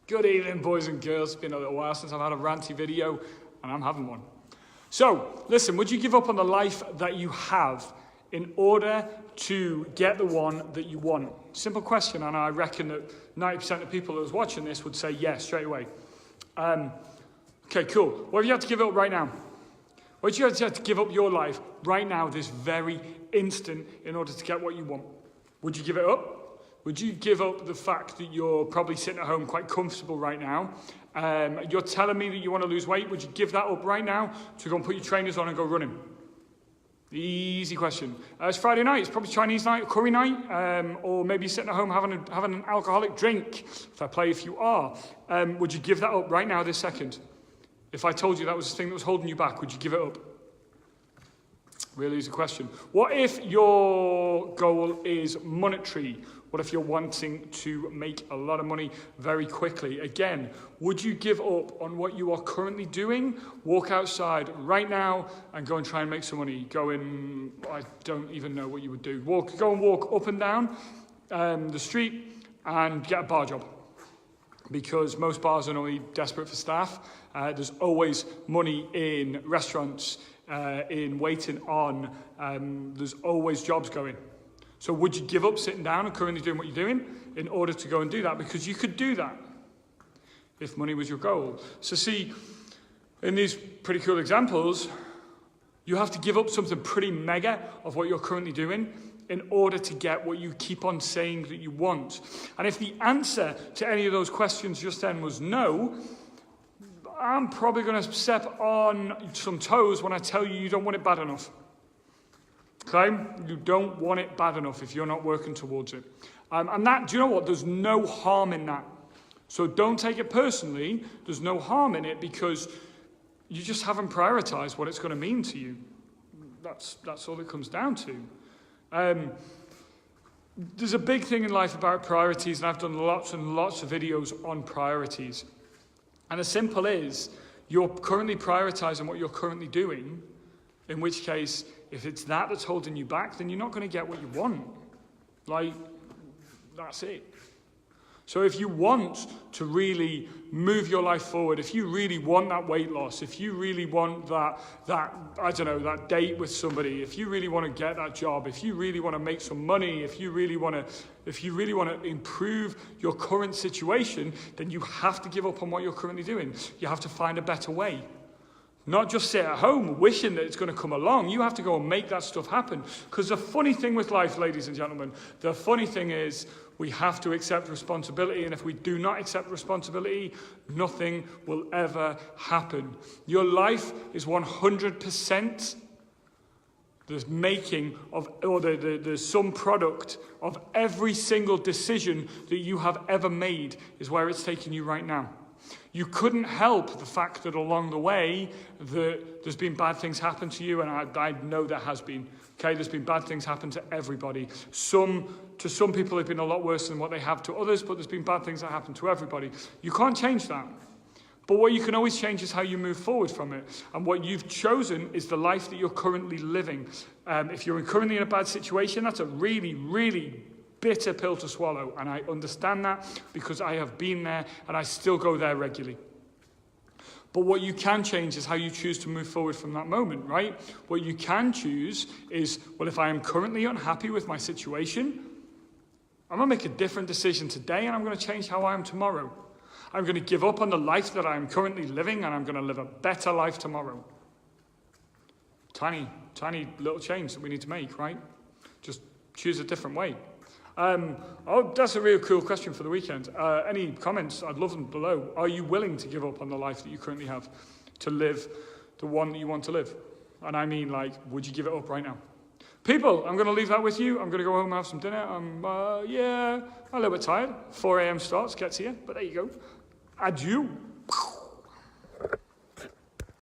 Good evening, boys and girls. It's been a little while since I've had a ranty video, and I'm having one. So, listen, would you give up on the life that you have in order to get the one that you want? Simple question, and I reckon that 90% of people that was watching this would say yes straight away. Okay, cool. What have you had to give up right now? What do you have to give up your life right now, this very instant, in order to get what you want? Would you give it up? Would you give up the fact that you're probably sitting at home quite comfortable right now? You're telling me that you want to lose weight. Would you give that up right now to go and put your trainers on and go running? Easy question. It's Friday night. It's probably Chinese night, curry night, or maybe you're sitting at home having an alcoholic drink. Fair play if you are. Would you give that up right now, this second? If I told you that was the thing that was holding you back, would you give it up? Really easy question. What if your goal is monetary? What if you're wanting to make a lot of money very quickly? Again, would you give up on what you are currently doing? Walk outside right now and go and try and make some money. I don't even know what you would do. Go and walk up and down the street and get a bar job. Because most bars are normally desperate for staff. There's always money in restaurants, in waiting on. There's always jobs going. So would you give up sitting down and currently doing what you're doing in order to go and do that? Because you could do that if money was your goal. So see, in these pretty cool examples, you have to give up something pretty mega of what you're currently doing in order to get what you keep on saying that you want. And if the answer to any of those questions just then was no, I'm probably going to step on some toes when I tell you you don't want it bad enough. Okay? You don't want it bad enough if you're not working towards it. And that, do you know what? There's no harm in that. So don't take it personally. There's no harm in it because you just haven't prioritized what it's going to mean to you. That's all it comes down to. There's a big thing in life about priorities, and I've done lots and lots of videos on priorities. And the simple is, you're currently prioritizing what you're currently doing, in which case, if it's that's holding you back, then you're not going to get what you want. That's it. So if you want to really move your life forward, if you really want that weight loss, if you really want that date with somebody, if you really want to get that job, if you really want to make some money, if you really want to improve your current situation, then you have to give up on what you're currently doing. You have to find a better way. Not just sit at home wishing that it's going to come along. You have to go and make that stuff happen. Because the funny thing with life, ladies and gentlemen, the funny thing is we have to accept responsibility. And if we do not accept responsibility, nothing will ever happen. Your life is 100% the making of, or the sum product of every single decision that you have ever made is where it's taking you right now. You couldn't help the fact that along the way that there's been bad things happen to you, and I know there has been. Okay, there's been bad things happen to everybody. To some people have been a lot worse than what they have to others, but there's been bad things that happen to everybody. You can't change that. But what you can always change is how you move forward from it. And what you've chosen is the life that you're currently living. If you're currently in a bad situation, that's a really, really bitter pill to swallow, and I understand that because I have been there and I still go there regularly. But what you can change is how you choose to move forward from that moment, right? What you can choose is, well, if I am currently unhappy with my situation, I'm going to make a different decision today and I'm going to change how I am tomorrow. I'm going to give up on the life that I am currently living and I'm going to live a better life tomorrow. Tiny little change that we need to make, right? Just choose a different way. That's a real cool question for the weekend. Any comments? I'd love them below. Are you willing to give up on the life that you currently have to live the one that you want to live? And I mean, would you give it up right now? People, I'm going to leave that with you. I'm going to go home and have some dinner. I'm a little bit tired. 4 a.m. starts, gets here. But there you go. Adieu.